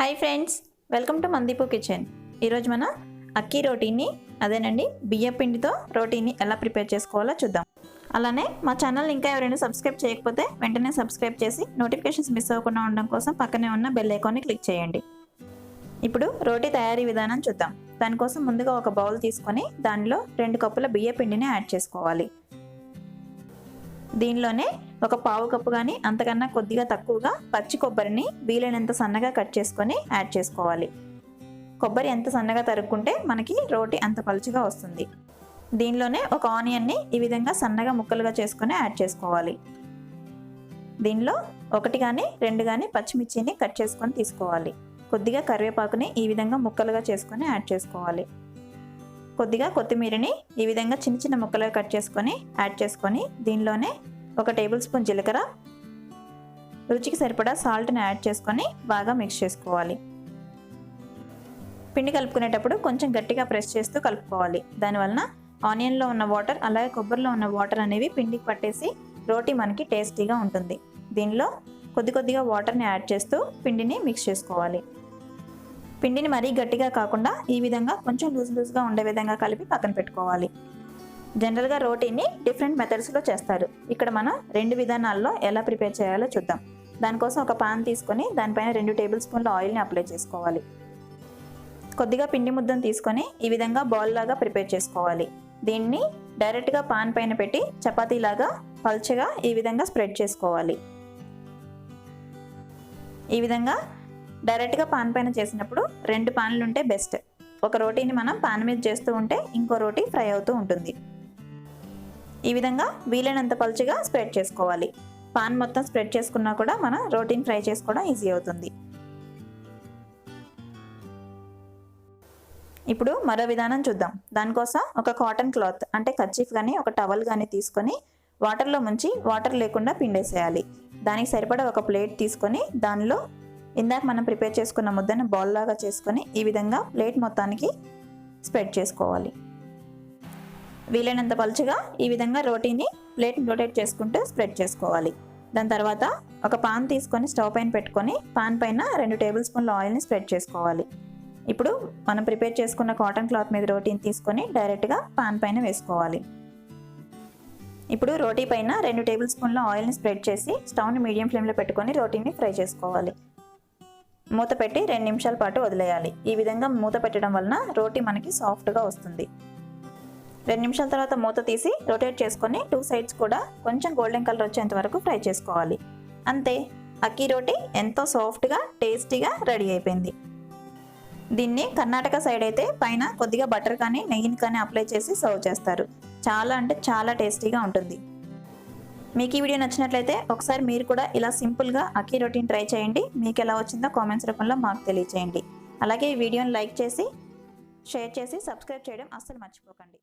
Hi friends, welcome to Mandeep kitchen. ఈరోజు మన అక్కీ రోటీని, అదేనండి బియ్యం పిండితో రోటీని ఎలా ప్రిపేర్ చేసుకోవాలో చూద్దాం. అలానే మా ఛానల్ ఇంకా ఎవరైనా సబ్స్క్రైబ్ చేయకపోతే వెంటనే సబ్స్క్రైబ్ చేసి నోటిఫికేషన్స్ మిస్ అవ్వకుండా ఉండడం కోసం పక్కనే ఉన్న బెల్ ఐకాన్ని క్లిక్ చేయండి. ఇప్పుడు రోటీ తయారీ విధానం చూద్దాం. దానికోసం ముందుగా ఒక బౌల్ తీసుకొని దానిలో 2 కప్పుల బియ్యం పిండిని యాడ్ చేసుకోవాలి. దీనిలోనే ఒక పావు కప్పు కానీ అంతకన్నా కొద్దిగా తక్కువగా పచ్చి కొబ్బరిని వీలైనంత సన్నగా కట్ చేసుకొని యాడ్ చేసుకోవాలి. కొబ్బరి ఎంత సన్నగా తరుక్కుంటే మనకి రోటీ అంత పలుచగా వస్తుంది. దీనిలోనే ఒక ఆనియన్ని ఈ విధంగా సన్నగా ముక్కలుగా చేసుకొని యాడ్ చేసుకోవాలి. దీనిలో 1 కానీ 2 కానీ పచ్చిమిర్చిని కట్ చేసుకొని తీసుకోవాలి. కొద్దిగా కరివేపాకుని ఈ విధంగా ముక్కలుగా చేసుకొని యాడ్ చేసుకోవాలి. కొద్దిగా కొత్తిమీరని ఈ విధంగా చిన్న చిన్న ముక్కలుగా కట్ చేసుకొని యాడ్ చేసుకొని దీనిలోనే 1 టేబుల్ స్పూన్ జీలకర్ర, రుచికి సరిపడా సాల్ట్ని యాడ్ చేసుకొని బాగా మిక్స్ చేసుకోవాలి. పిండి కలుపుకునేటప్పుడు కొంచెం గట్టిగా ప్రెస్ చేస్తూ కలుపుకోవాలి. దానివలన ఆనియన్లో ఉన్న వాటర్ అలాగే కొబ్బరిలో ఉన్న వాటర్ అనేవి పిండికి పట్టేసి రోటీ మనకి టేస్టీగా ఉంటుంది. దీనిలో కొద్దిగా వాటర్ని యాడ్ చేస్తూ పిండిని మిక్స్ చేసుకోవాలి. పిండిని మరీ గట్టిగా కాకుండా ఈ విధంగా కొంచెం లూజ్గా ఉండే విధంగా కలిపి పక్కన పెట్టుకోవాలి. జనరల్గా రోటీని డిఫరెంట్ మెథడ్స్లో చేస్తారు. ఇక్కడ మనం 2 విధానాల్లో ఎలా ప్రిపేర్ చేయాలో చూద్దాం. దానికోసం ఒక పాన్ తీసుకొని దానిపైన 2 టేబుల్ స్పూన్ల ఆయిల్ని అప్లై చేసుకోవాలి. కొద్దిగా పిండి ముద్దను తీసుకొని ఈ విధంగా బాల్ లాగా ప్రిపేర్ చేసుకోవాలి. దీన్ని డైరెక్ట్గా పాన్ పైన పెట్టి చపాతీలాగా పల్చగా ఈ విధంగా స్ప్రెడ్ చేసుకోవాలి. ఈ విధంగా డైరెక్ట్గా పాన్ పైన చేసినప్పుడు 2 పాన్లు ఉంటే బెస్ట్. ఒక రోటీని మనం పాన్ మీద చేస్తూ ఉంటే ఇంకో రోటీ ఫ్రై అవుతూ ఉంటుంది. ఈ విధంగా వీలైనంత పలుచగా స్ప్రెడ్ చేసుకోవాలి. పాన్ మొత్తం స్ప్రెడ్ చేసుకున్నా కూడా మన రోటీని ఫ్రై చేసుకోవడం ఈజీ అవుతుంది. ఇప్పుడు మరో విధానం చూద్దాం. దానికోసం ఒక కాటన్ క్లాత్ అంటే కర్చీఫ్ కానీ ఒక టవల్ కానీ తీసుకొని వాటర్లో ముంచి వాటర్ లేకుండా పిండేసేయాలి. దానికి సరిపడా ఒక ప్లేట్ తీసుకొని దానిలో ఇందాక మనం ప్రిపేర్ చేసుకున్న ముద్దను బాల్ లాగా చేసుకొని ఈ విధంగా ప్లేట్ మొత్తానికి స్ప్రెడ్ చేసుకోవాలి. వీలైనంత పలుచగా ఈ విధంగా రోటీని ప్లేట్ని రొటేట్ చేసుకుంటూ స్ప్రెడ్ చేసుకోవాలి. దాని తర్వాత ఒక పాన్ తీసుకొని స్టవ్ పైన పెట్టుకొని పాన్ పైన 2 టేబుల్ స్పూన్ల ఆయిల్ని స్ప్రెడ్ చేసుకోవాలి. ఇప్పుడు మనం ప్రిపేర్ చేసుకున్న కాటన్ క్లాత్ మీద రోటీని తీసుకొని డైరెక్ట్గా పాన్ పైన వేసుకోవాలి. ఇప్పుడు రోటీ పైన 2 టేబుల్ స్పూన్ల ఆయిల్ని స్ప్రెడ్ చేసి స్టవ్ని మీడియం ఫ్లేమ్లో పెట్టుకొని రోటీని ఫ్రై చేసుకోవాలి. మూత పెట్టి 2 నిమిషాల పాటు వదిలేయాలి. ఈ విధంగా మూత పెట్టడం వలన రోటీ మనకి సాఫ్ట్గా వస్తుంది. 2 నిమిషాల తర్వాత మూత తీసి రొటేట్ చేసుకొని 2 సైడ్స్ కూడా కొంచెం గోల్డెన్ కలర్ వచ్చేంత వరకు ఫ్రై చేసుకోవాలి. అంతే, అక్కీ రోటీ ఎంతో సాఫ్ట్గా టేస్టీగా రెడీ అయిపోయింది. దీన్ని కర్ణాటక సైడ్ అయితే పైన కొద్దిగా బటర్ కానీ నెయ్యిని కానీ అప్లై చేసి సర్వ్ చేస్తారు. చాలా అంటే చాలా టేస్టీగా ఉంటుంది. మీకు ఈ వీడియో నచ్చినట్లయితే ఒకసారి మీరు కూడా ఇలా సింపుల్గా అక్కీ రోటీని ట్రై చేయండి. మీకు ఎలా వచ్చిందో కామెంట్స్ రూపంలో మాకు తెలియచేయండి. అలాగే ఈ వీడియోని లైక్ చేసి షేర్ చేసి సబ్స్క్రైబ్ చేయడం అస్సలు మర్చిపోకండి.